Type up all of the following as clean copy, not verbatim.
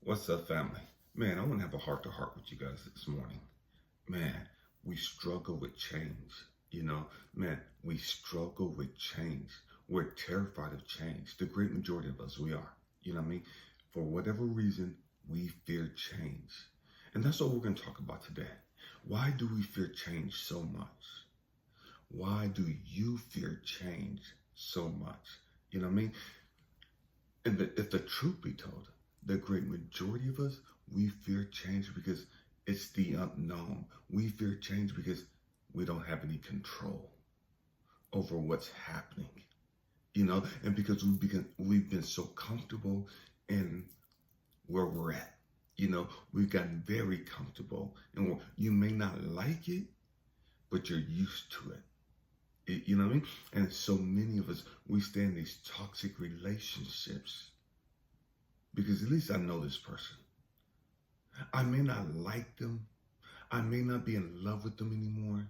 What's up, family? Man, I want to have a heart-to-heart with you guys this morning. Man, we struggle with change. Man, we struggle with change. We're terrified of change. The great majority of us, we are. You know what I mean? For whatever reason, we fear change. And that's what we're going to talk about today. Why do we fear change so much? Why do you fear change so much? You know what I mean? And if the truth be told, the great majority of us, we fear change because it's the unknown. We fear change because we don't have any control over what's happening, and because we've been so comfortable in where we're at. We've gotten very comfortable, and you may not like it, but you're used to it. You know what I mean? And so many of us, we stay in these toxic relationships because at least I know this person. I may not like them. I may not be in love with them anymore,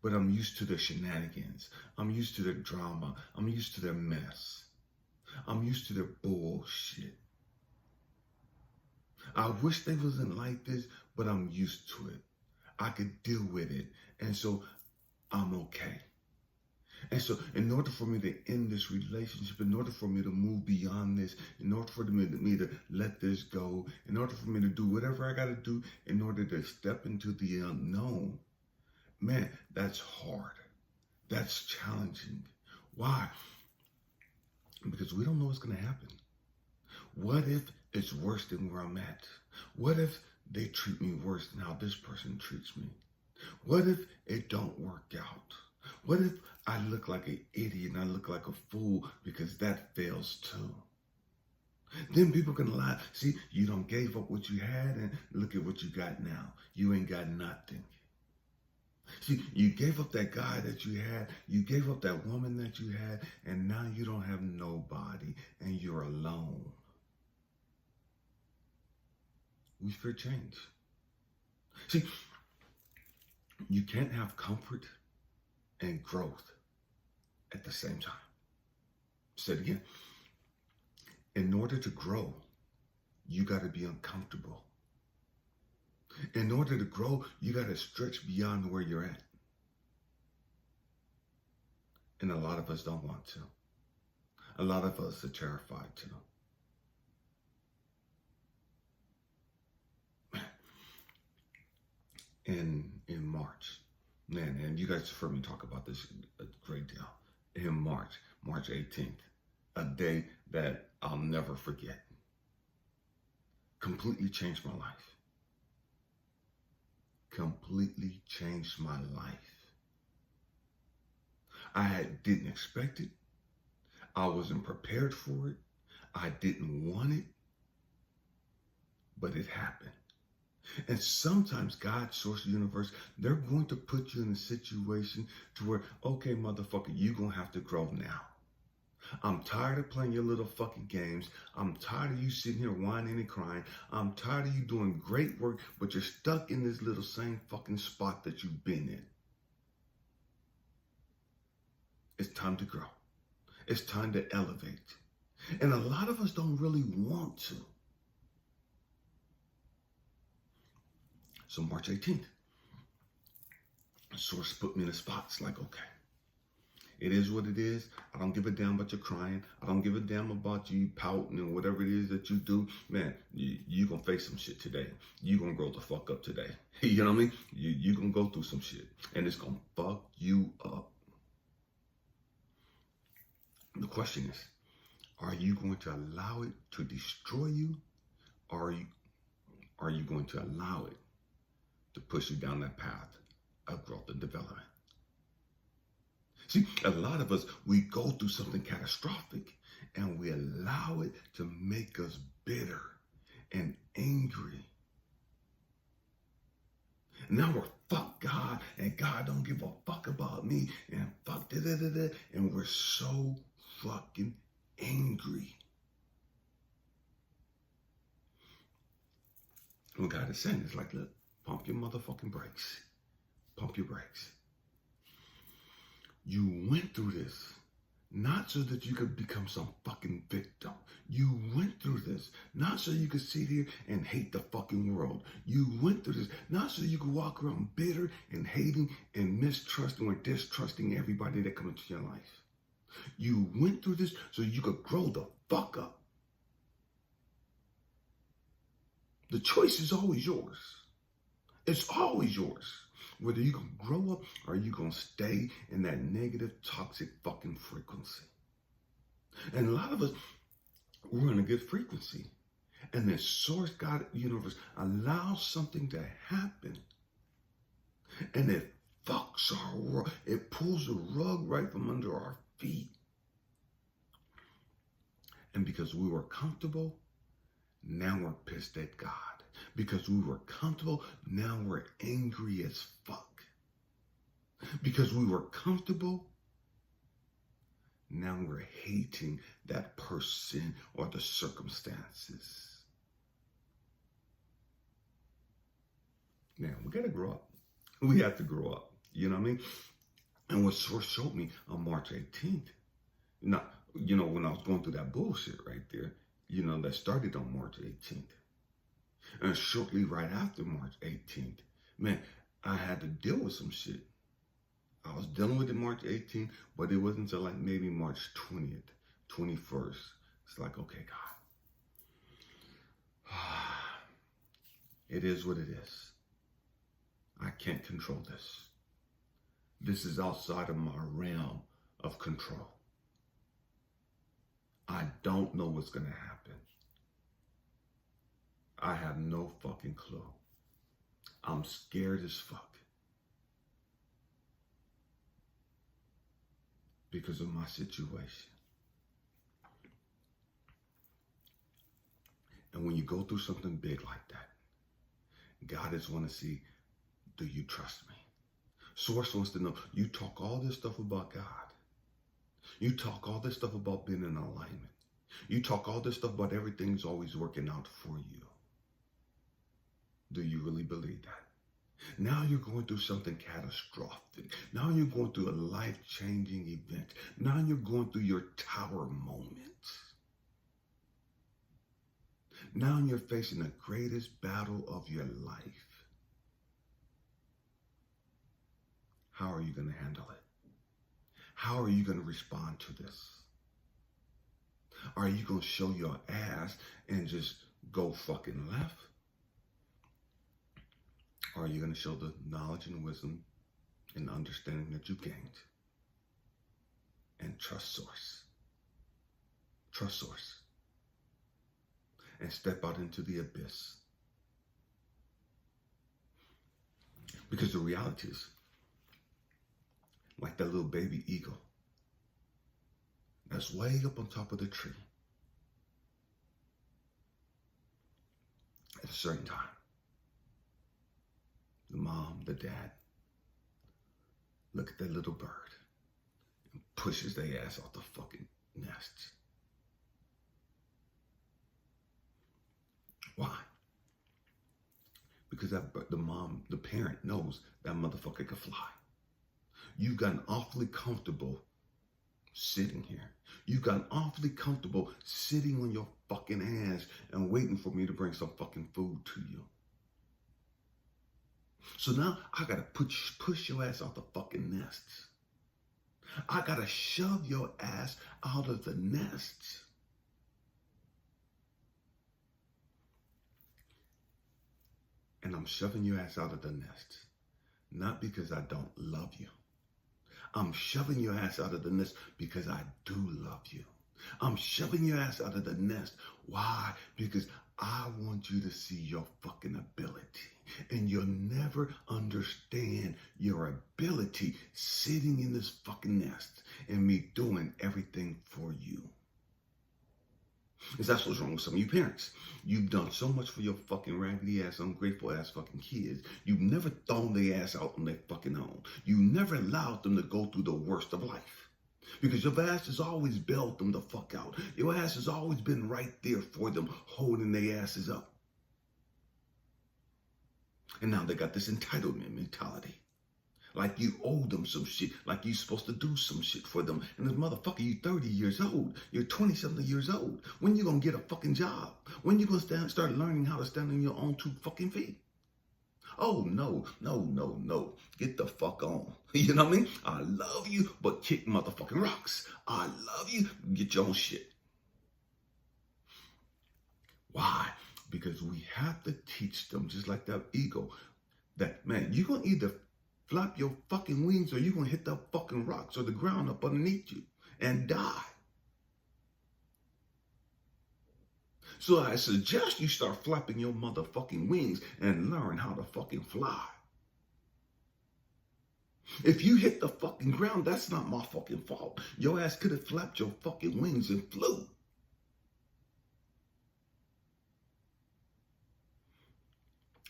but I'm used to their shenanigans. I'm used to their drama. I'm used to their mess. I'm used to their bullshit. I wish they wasn't like this, but I'm used to it. I could deal with it. And so I'm okay. And so in order for me to end this relationship, in order for me to move beyond this, in order for me to let this go, in order for me to do whatever I got to do in order to step into the unknown, man, that's hard. That's challenging. Why? Because we don't know what's going to happen. What if it's worse than where I'm at? What if they treat me worse than how this person treats me? What if it don't work out? What if I look like an idiot and I look like a fool because that fails too? Then people can lie. See, you don't gave up what you had and look at what you got now. You ain't got nothing. See, you gave up that guy that you had, you gave up that woman that you had, and now you don't have nobody and you're alone. We fear change. See, you can't have comfort and growth at the same time. Say it again. In order to grow, you got to be uncomfortable. In order to grow, you got to stretch beyond where you're at. And a lot of us don't want to. A lot of us are terrified to. In March, man, and you guys have heard me talk about this a great deal. In March 18th, a day that I'll never forget, completely changed my life. Completely changed my life. Didn't expect it. I wasn't prepared for it. I didn't want it, but it happened. And sometimes God, source, the universe, they're going to put you in a situation to where, okay, motherfucker, you're going to have to grow now. I'm tired of playing your little fucking games. I'm tired of you sitting here whining and crying. I'm tired of you doing great work, but you're stuck in this little same fucking spot that you've been in. It's time to grow. It's time to elevate. And a lot of us don't really want to. So March 18th, source put me in a spot. It's like, okay, it is what it is. I don't give a damn about you crying. I don't give a damn about you pouting and whatever it is that you do. Man, you going to face some shit today. You going to grow the fuck up today. You know what I mean? You going to go through some shit. And it's going to fuck you up. The question is, are you going to allow it to destroy you? Or are you going to allow it to push you down that path of growth and development? See, a lot of us, we go through something catastrophic and we allow it to make us bitter and angry. Now we're fuck God and God don't give a fuck about me and fuck da-da-da-da, and we're so fucking angry. What God is saying is like, look, pump your motherfucking brakes. Pump your brakes. You went through this not so that you could become some fucking victim. You went through this this, not so you could sit here and hate the fucking world. You went through this, not so you could walk around bitter and hating and mistrusting or distrusting everybody that comes into your life. You went through this so you could grow the fuck up. The choice is always yours. It's always yours. Whether you can grow up or you going to stay in that negative, toxic fucking frequency. And a lot of us, we're in a good frequency. And the source, God, universe, allows something to happen. And it fucks our world. It pulls the rug right from under our feet. And because we were comfortable, now we're pissed at God. Because we were comfortable, now we're angry as fuck. Because we were comfortable, now we're hating that person or the circumstances. Now, we got to grow up. We have to grow up. You know what I mean? And what Source showed me on March 18th, now, when I was going through that bullshit right there, that started on March 18th. And shortly right after March 18th, man, I had to deal with some shit. I was dealing with it March 18th, but it wasn't until like maybe March 20th, 21st. It's like, okay, God. It is what it is. I can't control this. This is outside of my realm of control. I don't know what's going to happen. I have no fucking clue. I'm scared as fuck. Because of my situation. And when you go through something big like that, God is want to see, do you trust me? Source wants to know, you talk all this stuff about God. You talk all this stuff about being in alignment. You talk all this stuff about everything's always working out for you. Do you really believe that? Now you're going through something catastrophic. Now you're going through a life-changing event. Now you're going through your tower moment. Now you're facing the greatest battle of your life. How are you going to handle it? How are you going to respond to this? Are you going to show your ass and just go fucking left? Or are you going to show the knowledge and wisdom and understanding that you've gained? And trust Source. Trust Source. And step out into the abyss. Because the reality is, like that little baby eagle that's way up on top of the tree. At a certain time, the mom, the dad, look at that little bird and pushes their ass off the fucking nest. Why? Because the parent knows that motherfucker can fly. You've gotten awfully comfortable sitting here. You've gotten awfully comfortable sitting on your fucking ass and waiting for me to bring some fucking food to you. So now I gotta push your ass out the fucking nest. I gotta shove your ass out of the nest. And I'm shoving your ass out of the nest, not because I don't love you. I'm shoving your ass out of the nest because I do love you. I'm shoving your ass out of the nest. Why? Because I want you to see your fucking ability. And you'll never understand your ability sitting in this fucking nest and me doing everything for you. Because that's what's wrong with some of you parents. You've done so much for your fucking raggedy ass, ungrateful ass fucking kids. You've never thrown their ass out on their fucking own. You never allowed them to go through the worst of life. Because your ass has always bailed them the fuck out. Your ass has always been right there for them, holding their asses up. And now they got this entitlement mentality. Like you owe them some shit, like you supposed to do some shit for them. And this motherfucker, you 30 years old, you're 20-something years old. When you gonna get a fucking job? When you gonna start learning how to stand on your own two fucking feet? Oh, no, no, no, no. Get the fuck on. You know what I mean? I love you, but kick motherfucking rocks. I love you, get your own shit. Why? Because we have to teach them, just like that ego, that, man, you're going to either flap your fucking wings or you're going to hit the fucking rocks or the ground up underneath you and die. So I suggest you start flapping your motherfucking wings and learn how to fucking fly. If you hit the fucking ground, that's not my fucking fault. Your ass could have flapped your fucking wings and flew.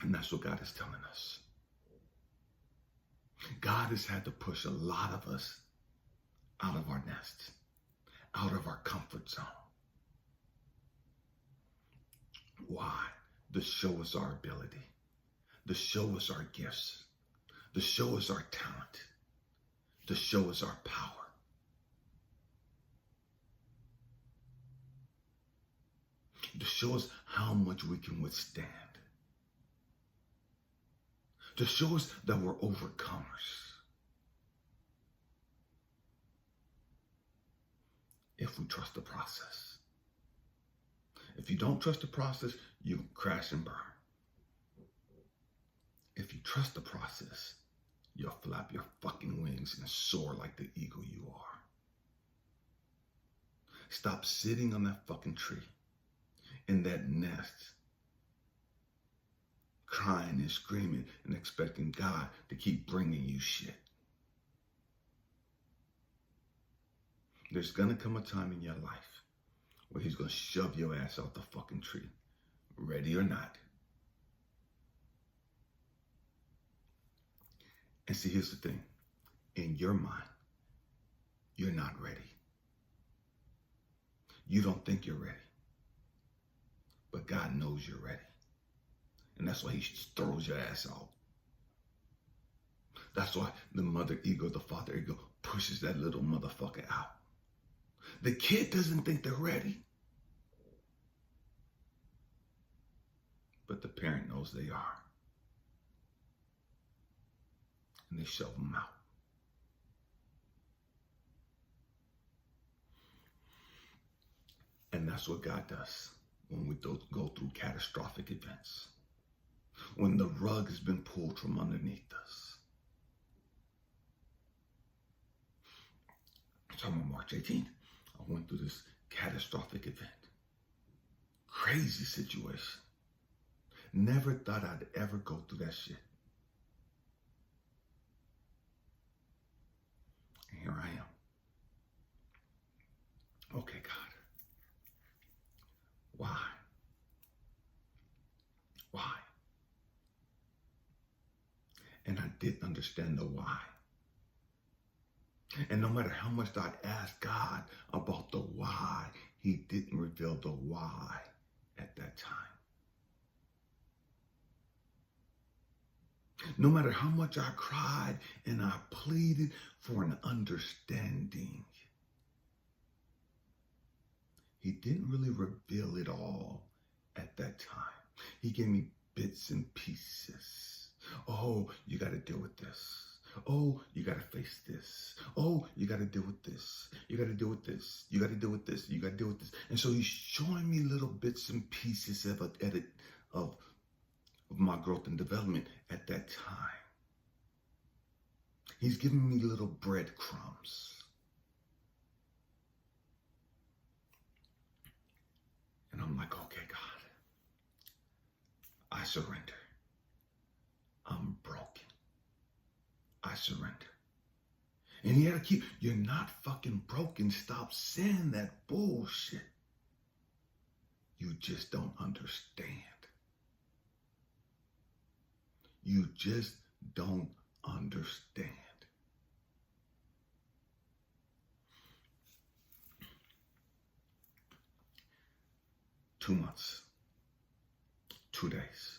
And that's what God is telling us. God has had to push a lot of us out of our nests, out of our comfort zone. Why? To show us our ability, to show us our gifts, to show us our talent, to show us our power. To show us how much we can withstand. To show us that we're overcomers. If we trust the process. If you don't trust the process, you crash and burn. If you trust the process, you'll flap your fucking wings and soar like the eagle you are. Stop sitting on that fucking tree, in that nest, crying and screaming and expecting God to keep bringing you shit. There's going to come a time in your life where he's going to shove your ass out the fucking tree, ready or not. And see, here's the thing. In your mind, you're not ready. You don't think you're ready. But God knows you're ready. And that's why he throws your ass out. That's why the mother ego, the father ego, pushes that little motherfucker out. The kid doesn't think they're ready. But the parent knows they are. And they shove them out. And that's what God does when we go through catastrophic events. When the rug has been pulled from underneath us. So on March 18th, I went through this catastrophic event. Crazy situation. Never thought I'd ever go through that shit. And here I am. Okay, God. Why? Why? And I didn't understand the why. And no matter how much I'd ask God about the why, he didn't reveal the why at that time. No matter how much I cried and I pleaded for an understanding, he didn't really reveal it all at that time. He gave me bits and pieces. Oh, you got to deal with this. Oh, you got to face this. Oh, you got to deal with this. You got to deal with this. You got to deal with this. You got to deal with this. And so he's showing me little bits and pieces of my growth and development at that time. He's giving me little breadcrumbs. And I'm like, okay, God, I surrender. I'm broken. I surrender. And he had to keep, you're not fucking broken. Stop saying that bullshit. You just don't understand. You just don't understand. Two months, 2 days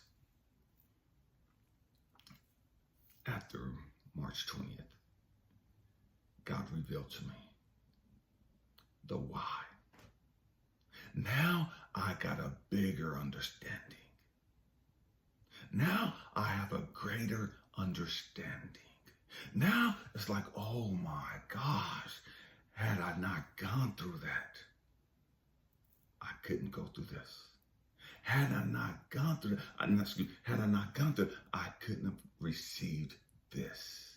after March 20th, God revealed to me the why. Now I got a bigger understanding. Now I have a greater understanding. Now it's like, oh my gosh, had I not gone through that, I couldn't go through this. Had I not gone through that, had I not gone through it, I couldn't have received this.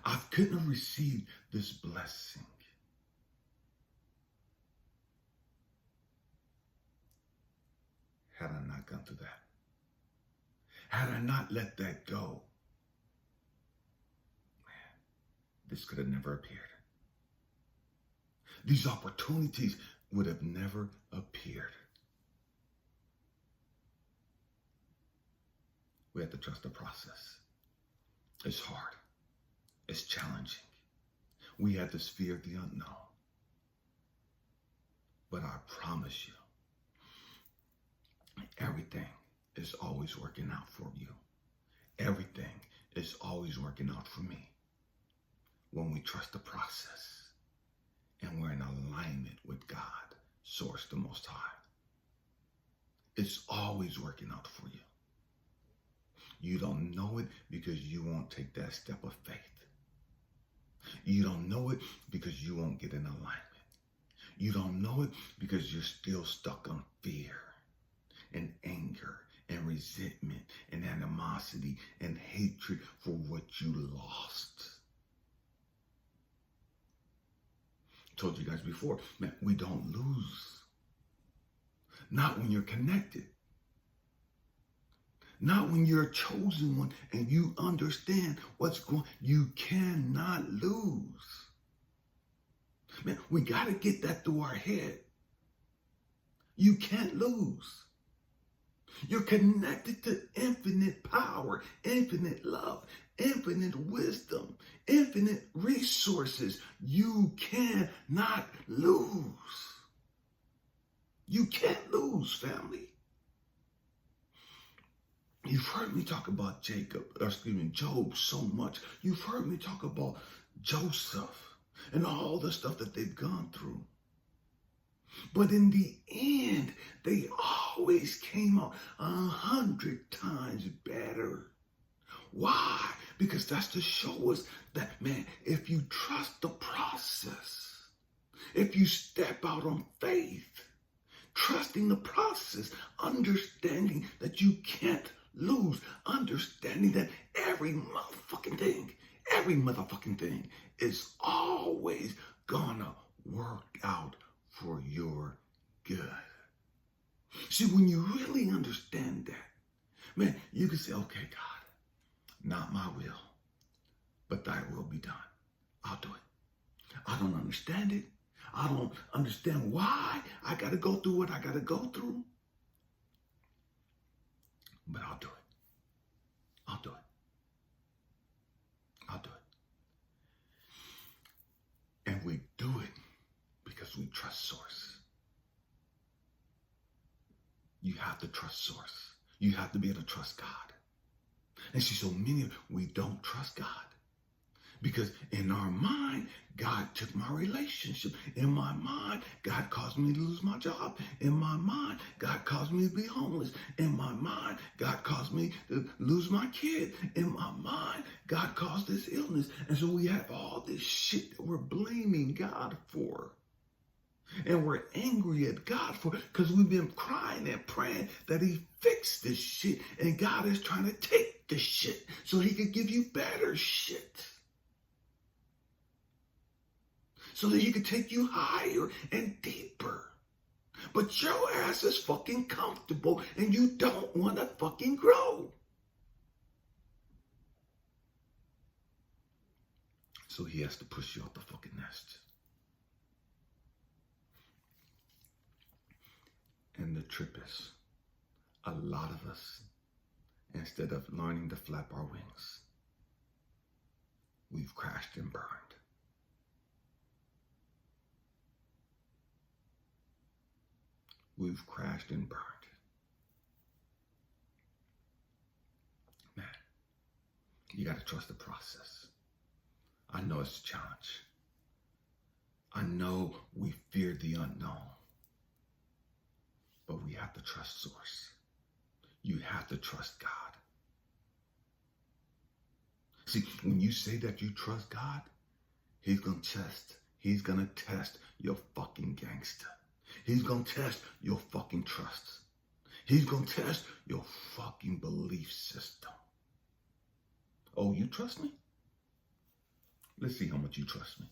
I couldn't have received this blessing. Had I not gone through that. Had I not let that go, man, this could have never appeared. These opportunities would have never appeared. We have to trust the process. It's hard. It's challenging. We have this fear of the unknown. But I promise you, everything is always working out for you. Everything is always working out for me when we trust the process and we're in alignment with God, Source, the Most High. It's always working out for you. You don't know it because you won't take that step of faith. You don't know it because you won't get in alignment. You don't know it because you're still stuck on fear and anger and resentment and animosity and hatred for what you lost. I told you guys before, man, we don't lose. Not when you're connected. Not when you're a chosen one and you understand what's going on. You cannot lose. Man, we got to get that through our head. You can't lose. You're connected to infinite power, infinite love, infinite wisdom, infinite resources. You cannot lose. You can't lose, family. You've heard me talk about Job so much. You've heard me talk about Joseph and all the stuff that they've gone through. But in the end, they always came out 100 times better. Why? Because that's to show us that, man, if you trust the process, if you step out on faith, trusting the process, understanding that you can't lose, understanding that every motherfucking thing is always gonna work out for your good. See, when you really understand that, man, you can say, okay, God, not my will, but thy will be done. I'll do it. I don't understand it. I don't understand why I got to go through what I got to go through. But I'll do it. I'll do it. I'll do it. And we do it because we trust Source. You have to trust Source. You have to be able to trust God. And see, so many of we don't trust God. Because in our mind, God took my relationship. In my mind, God caused me to lose my job. In my mind, God caused me to be homeless. In my mind, God caused me to lose my kid. In my mind, God caused this illness. And so we have all this shit that we're blaming God for. And we're angry at God for it because we've been crying and praying that he fix this shit. And God is trying to take the shit so he could give you better shit. So that he could take you higher and deeper. But your ass is fucking comfortable and you don't want to fucking grow. So he has to push you out the fucking nest. And the trip is, a lot of us, instead of learning to flap our wings, we've crashed and burned. We've crashed and burned. Man, You got to trust the process. I know it's a challenge. I know we fear the unknown, but we have to trust Source. You have to trust God. See, when you say that you trust God, He's going to test your fucking gangster. He's going to test your fucking trust. He's going to test your fucking belief system. Oh, you trust me? Let's see how much you trust me.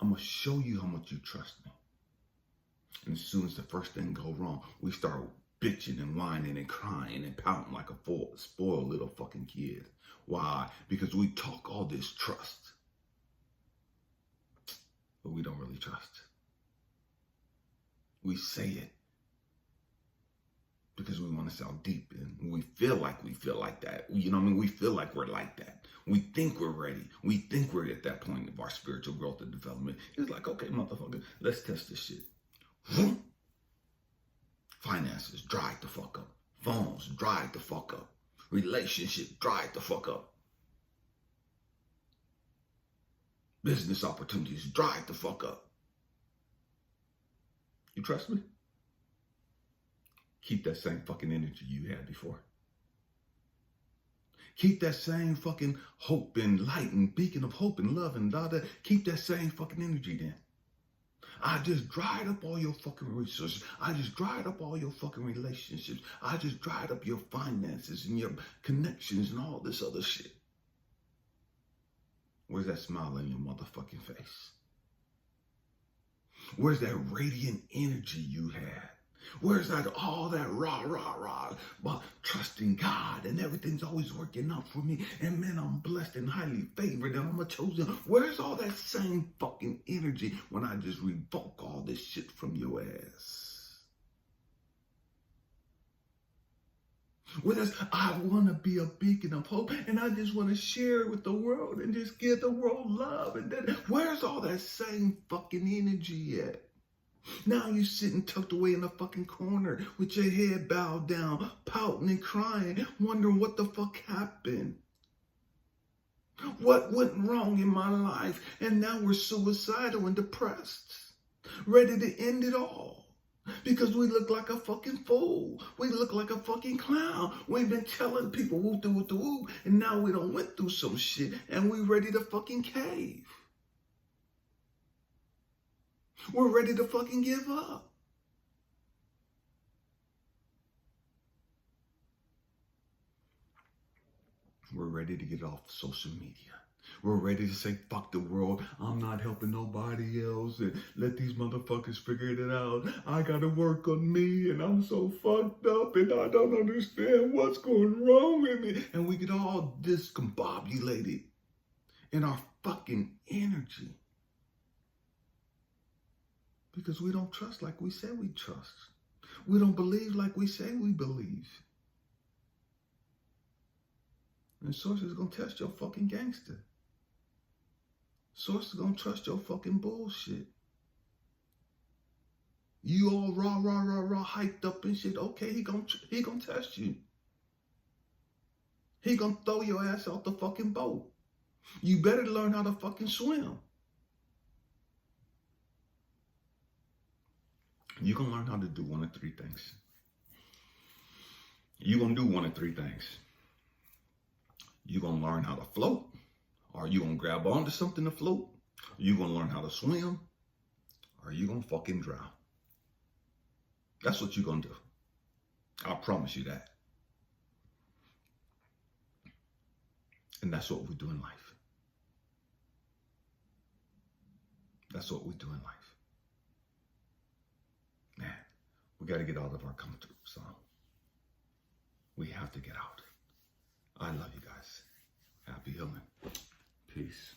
I'm going to show you how much you trust me. And as soon as the first thing go wrong, we start bitching and whining and crying and pouting like a spoiled little fucking kid. Why? Because we talk all this trust, but we don't really trust. We say it because we want to sound deep, and we feel like that. You know what I mean? We feel like we're like that. We think we're ready. We think we're at that point of our spiritual growth and development. It's like, okay, motherfucker, let's test this shit. Finances, dried the fuck up. Phones, dried the fuck up. Relationship, dried the fuck up. Business opportunities, dried the fuck up. You trust me? Keep that same fucking energy you had before. Keep that same fucking hope and light and beacon of hope and love and that. Keep that same fucking energy then. I just dried up all your fucking resources. I just dried up all your fucking relationships. I just dried up your finances and your connections and all this other shit. Where's that smile on your motherfucking face? Where's that radiant energy you had? Where's that all that rah about trusting God and everything's always working out for me, and man, I'm blessed and highly favored and I'm a chosen? Where's all that same fucking energy when I just revoke all this shit from your ass? Whereas I want to be a beacon of hope and I just want to share it with the world and just give the world love. And then where's all that same fucking energy at? Now you're sitting tucked away in the fucking corner with your head bowed down, pouting and crying, wondering what the fuck happened. What went wrong in my life? And now we're suicidal and depressed, ready to end it all. Because we look like a fucking fool. We look like a fucking clown. We've been telling people woo do woo, and now we done went through some shit and we ready to fucking cave. We're ready to fucking give up. We're ready to get off social media. We're ready to say, fuck the world. I'm not helping nobody else. And let these motherfuckers figure it out. I got to work on me. And I'm so fucked up. And I don't understand what's going wrong with me. And we get all discombobulated in our fucking energy. Because we don't trust like we say we trust. We don't believe like we say we believe. And Source is going to test your fucking gangster. Source is going to trust your fucking bullshit. You all rah, hyped up and shit. Okay, he gonna test you. He gonna throw your ass off the fucking boat. You better learn how to fucking swim. You're going to learn how to do one of three things. You're going to do one of three things. You're going to learn how to float, or you're going to grab onto something to float. You're going to learn how to swim, or you're going to fucking drown. That's what you're going to do. I promise you that. And that's what we do in life. That's what we do in life. Man, we got to get out of our comfort zone. We have to get out. I love you guys. Happy healing. Peace.